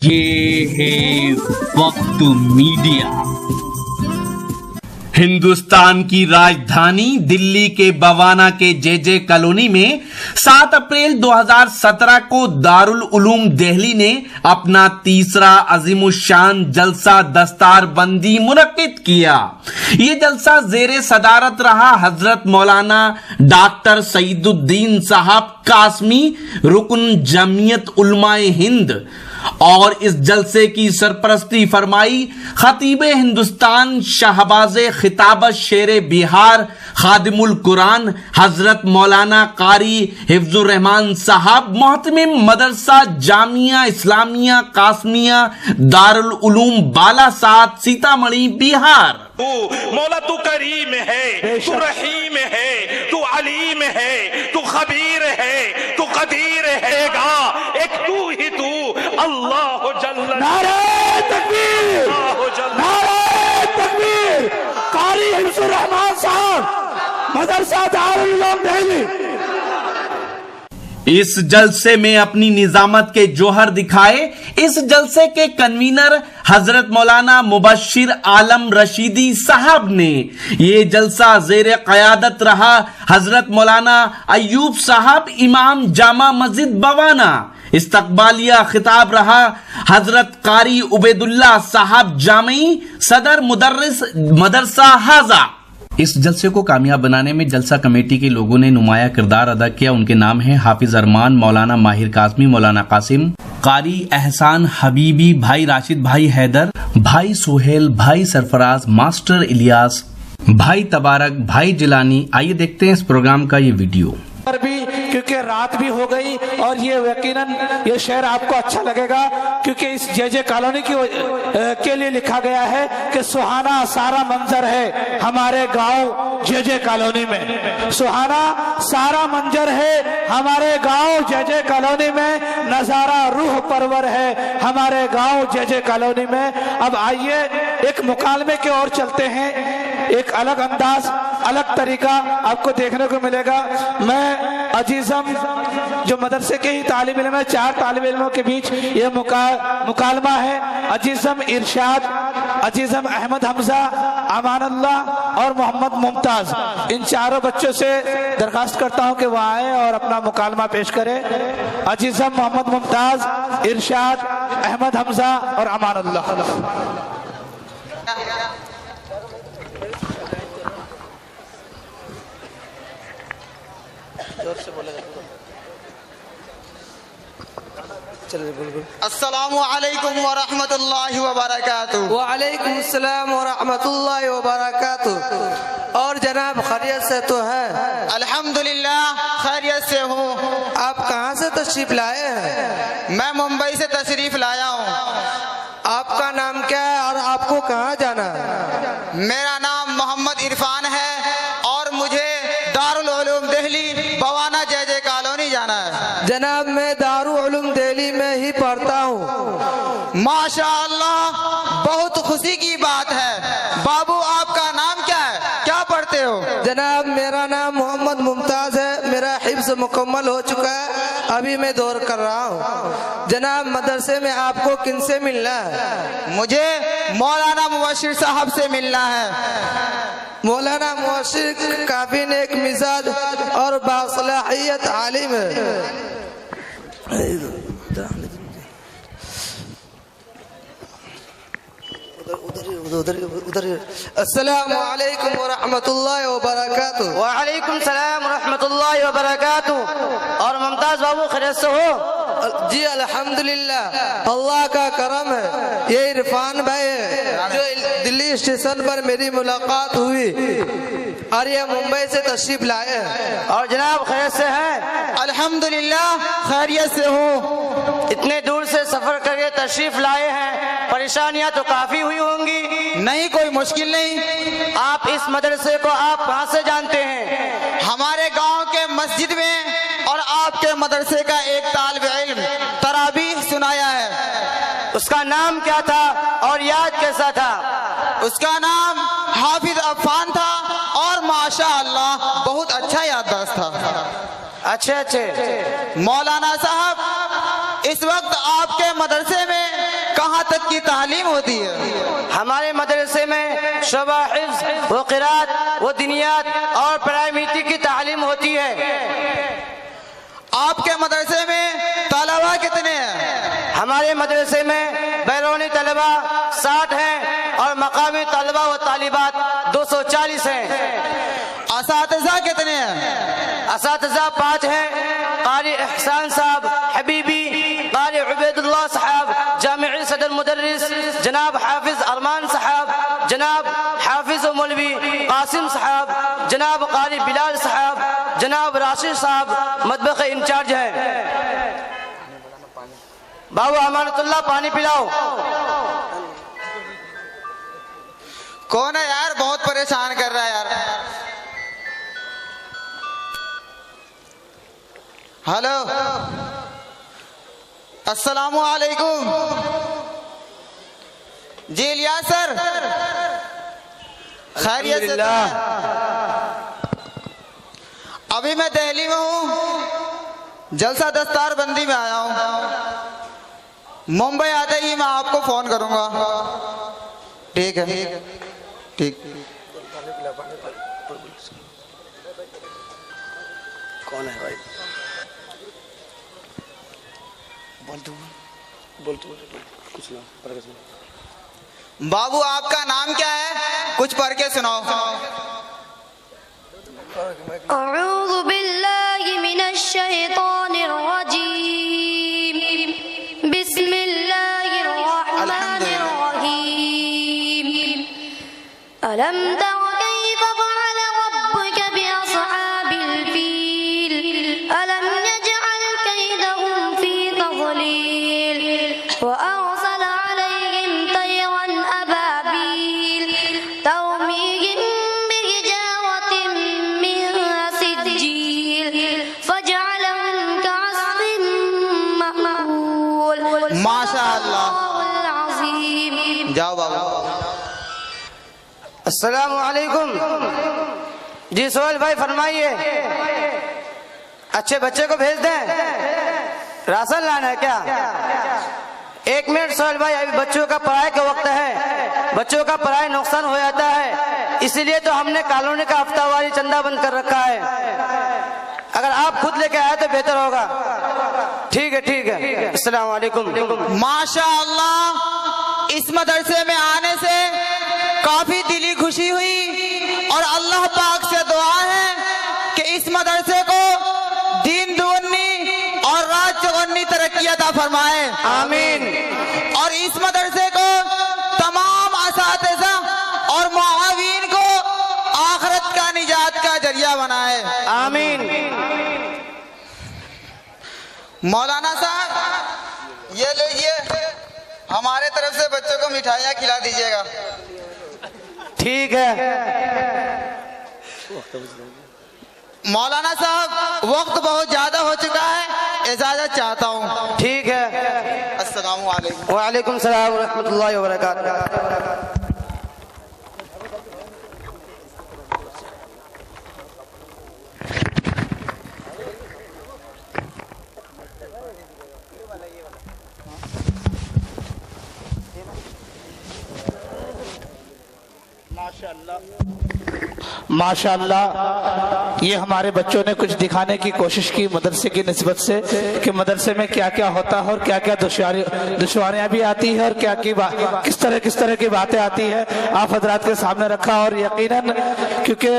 ये है वक्त मीडिया। हिंदुस्तान की राजधानी दिल्ली के बवाना के जे कॉलोनी में 7 अप्रैल 2017 को दारुल उलूम दिल्ली ने अपना तीसरा अजीमुशान जलसा दस्तार बंदी मुनक्किद किया। ये जलसा जेरे सदारत रहा हजरत मौलाना डॉक्टर सईदुद्दीन साहब कासमी रुकन जमीयत उलमाए हिंद और इस जलसे की सरपरस्ती फरमाई खतीबे हिंदुस्तान शाहबाजे खिताबत शेरे बिहार खादिमुल कुरान हजरत मौलाना कारी हिफ्जुर रहमान साहब मोहतमिम मदरसा जामिया इस्लामिया कासमिया दारुल उलूम बालासात सीतामढ़ी बिहार। मौला तू करीम है, तू रहीम है, तू अलीम है, तू खबीर है, तू कदीर हैगा, एक तू ही तू अल्लाह जल्ल। नारे तकबीर, नारे तकबीर। कारी हिफ्जुर रहमान साहब मदरसा दारुल उलूम दिल्ली। इस जलसे में अपनी निजामत के जोहर दिखाए इस जलसे के कन्वीनर हजरत मौलाना मुबश्शिर आलम रशीदी साहब ने। ये जलसा जेर क़यादत रहा हजरत मौलाना अयूब साहब इमाम जामा मस्जिद बवाना। इस्तकबालिया खिताब रहा हजरत कारी उबैदुल्लाह साहब जामी सदर मुदर्रिस मदरसा हाजा। इस जलसे को कामयाब बनाने में जलसा कमेटी के लोगों ने नुमाया किरदार अदा किया। उनके नाम हैं हाफिज अरमान, मौलाना माहिर कासमी, मौलाना कासिम, कारी एहसान हबीबी, भाई राशिद, भाई हैदर, भाई सोहेल, भाई सरफराज, मास्टर इलियास, भाई तबारक, भाई जिलानी। आइए देखते हैं इस प्रोग्राम का ये वीडियो। पर भी क्योंकि रात भी हो गई और ये यकीनन ये शेर आपको अच्छा लगेगा क्योंकि इस जे कॉलोनी के लिए लिखा गया है कि सुहाना सारा मंजर है हमारे गांव जे कॉलोनी में। सुहाना सारा मंजर है हमारे गांव जे कॉलोनी में, नजारा रूह परवर है हमारे गांव जे कॉलोनी में। अब आइए एक मुकालमे की ओर चलते हैं। एक अलग अंदाज, अलग तरीका आपको देखने को मिलेगा। मैं अजीजम जो मदरसे के ही तालिब इल्म है, 4 तालिब इल्मों के बीच ये मुकालमा है। अजीजम इरशाद, अजीजम अहमद हमजा, अमानुल्लाह और मोहम्मद मुमताज, इन चारों बच्चों से दरखास्त करता हूं कि वह आए और अपना मुकालमा पेश करें। अजीजम मोहम्मद मुमताज, इरशाद, अहमद हमजा और अमानुल्लाह। अस्सलामु अलैकुम व रहमतुल्लाहि व बरकातुहू। व अलैकुम अस्सलाम व रहमतुल्लाहि व बरकातुहू। और जनाब खैरियत से तो है? अल्हम्दुलिल्लाह खैरियत से हूँ। आप कहाँ से तशरीफ लाए हैं? मैं मुंबई से तशरीफ लाया हूँ। आपका नाम क्या है और आपको कहाँ जाना है? मेरा नाम मोहम्मद इरफान है और मुझे दारुल उलूम दिल्ली बवाना जे कॉलोनी जाना है। जनाब मैं दारुल उलूम दिल्ली में ही पढ़ता हूँ। माशाअल्लाह, बहुत खुशी की बात है। बाबू आपका नाम क्या है, क्या पढ़ते हो? जनाब मेरा नाम मोहम्मद मुमताज है। मेरा हिफ्ज मुकम्मल हो चुका है, अभी मैं दौर कर रहा हूँ। जनाब मदरसे में आपको किनसे मिलना है? मुझे मौलाना मुबश्शिर साहब से मिलना है। मौलाना मुबश्शिर काफी नेक मिजाज और बासलाहियत आलिम है। अस्सलामु अलैकुम व रहमतुल्लाहि व बरकातुहू। व अलैकुम सलाम व रहमतुल्लाहि व बरकातुहू। और मुमताज बाबू खैरियत से हो? जी अल्हम्दुलिल्लाह, अल्लाह का करम है। ये इरफान भाई है जो दिल्ली स्टेशन पर मेरी मुलाकात हुई और ये मुंबई से तशरीफ लाए हैं। और जनाब खैरियत से है? अल्हम्दुलिल्लाह खैरियत से हूँ। इतने दूर से सफर करके तशरीफ लाए हैं, परेशानियां तो काफी हुई होंगी? नहीं, कोई मुश्किल नहीं। आप इस मदरसे को आप कहाँ से जानते हैं? हमारे गांव के मस्जिद में और आपके मदरसे का एक तालिब इल्म तराबीह सुनाया है। उसका नाम क्या था और याद कैसा था? उसका नाम हाफिज अफान था और माशाअल्लाह बहुत अच्छा याददाश्त था। अच्छे मौलाना साहब, इस वक्त आपके मदरसे में की तालीम होती है। हमारे मदरसे में शोबा हिफ्ज़ व क़िराअत व दिनियात और प्राइमरी की तालीम होती है। आपके मदरसे में तलबा कितने हैं? हमारे मदरसे में बैरूनी तलबा 60 हैं और मकामी तलबा व तालिबात 240 हैं। असातिज़ा कितने हैं? असातिज़ा 5 हैं। क़ारी एहसान साहब हबीबी, क़ारी उबैदुल्लाह साहब जामिई सदर मुदर्रिस, जनाब हाफिज अरमान साहब, जनाब हाफिज मौलवी कासिम साहब, जनाब क़ारी बिलाल साहब, जनाब राशिद साहब मदबख इंचार्ज हैं। बाबू अमानतुल्लाह पानी पिलाओ। कौन है यार, बहुत परेशान कर रहा है यार। हेलो, अस्सलामु अलैकुम। जी इलियास सर, खैरियत से? अभी मैं दिल्ली में हूँ, जलसा दस्तार बंदी में आया हूँ। मुंबई आते ही मैं आपको फोन करूंगा। ठीक है, ठीक। कौन है भाई? बोल तू कुछ ना पढ़ के सुना। बाबू आपका नाम क्या है? कुछ पढ़ के सुनाओ। अऊज़ु बिल्लाहि मिनश शैतानिर रजीम, बिस्मिल्लाहिर रहमानिर रहीम। अलम तरा कैफ फ़अल रब्बुका बिअस्हाबिल फील, अलम यजअल कैदहुम फी तज़लील, व अरसल अलैहिम तयरन अबाबील तरमीहिम बिहिजारतिन मिन सिज्जील फजअलहुम कअस्फिन मअकूल। माशाअल्लाह, अज़ीम। जाओ बाबू। अस्सलामु अलैकुम। जी सोहेल भाई फरमाइए। अच्छे बच्चे को भेज दें, राशन लाना है क्या? 1 मिनट सोहेल भाई, अभी बच्चों का पढ़ाई का वक्त है, बच्चों का पढ़ाई नुकसान हो जाता है, इसीलिए तो हमने कॉलोनी का हफ्तावारी चंदा बंद कर रखा है। अगर आप खुद लेके आए तो बेहतर होगा। ठीक है, ठीक है। अस्सलाम वालेकुम। माशाअल्लाह, इस मदरसे में आने से काफी दिली खुशी हुई और अल्लाह पाक से दुआ है कि इस मदरसे को दीन दुगनी और रात चौगुनी तरक्की अता फरमाए। आमीन। और इस मदरसे को तमाम असातिज़ा और मुआविन को आखिरत का निजात का जरिया बनाए। आमीन। मौलाना साहब, ये लीजिए, हमारे तरफ से बच्चों को मिठाइयाँ खिला दीजिएगा। ठीक है। मौलाना साहब, वक्त बहुत ज्यादा हो चुका है, इजाजत चाहता हूँ। ठीक है। अस्सलामु अलैकुम। वालेकुम सलाम व रहमतुल्लाहि व बरकातुहू। माशाअल्लाह, ये हमारे बच्चों ने कुछ दिखाने की कोशिश की मदरसे की निस्बत से कि मदरसे में क्या क्या होता है और क्या क्या दुश्वारियां भी आती है और किस तरह की बातें आती है, आप हजरात के सामने रखा। और यकीनन क्योंकि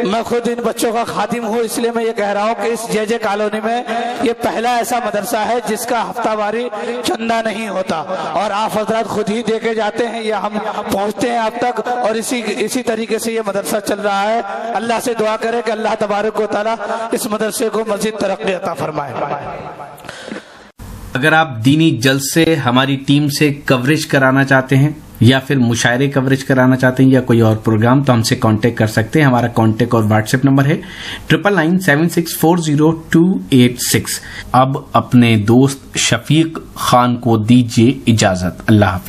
मैं खुद इन बच्चों का खादिम हूँ, इसलिए मैं ये कह रहा हूँ कि इस जे कॉलोनी में ये पहला ऐसा मदरसा है जिसका हफ्तावारी चंदा नहीं होता और आप हजरात खुद ही देके जाते हैं या हम पहुँचते हैं आप तक, और इसी तरीके से ये मदरसा चल रहा है। अल्लाह से दुआ करें कि अल्लाह तबारक व तआला इस मदरसे को मजीद तरक्की अता फरमाए। अगर आप दीनी जलसे हमारी टीम से कवरेज कराना चाहते हैं या फिर मुशायरे कवरेज कराना चाहते हैं या कोई और प्रोग्राम, तो हमसे कांटेक्ट कर सकते हैं। हमारा कांटेक्ट और व्हाट्सएप नंबर है 9997640286। अब अपने दोस्त शफीक खान को दीजिए इजाजत। अल्लाह हाफिज।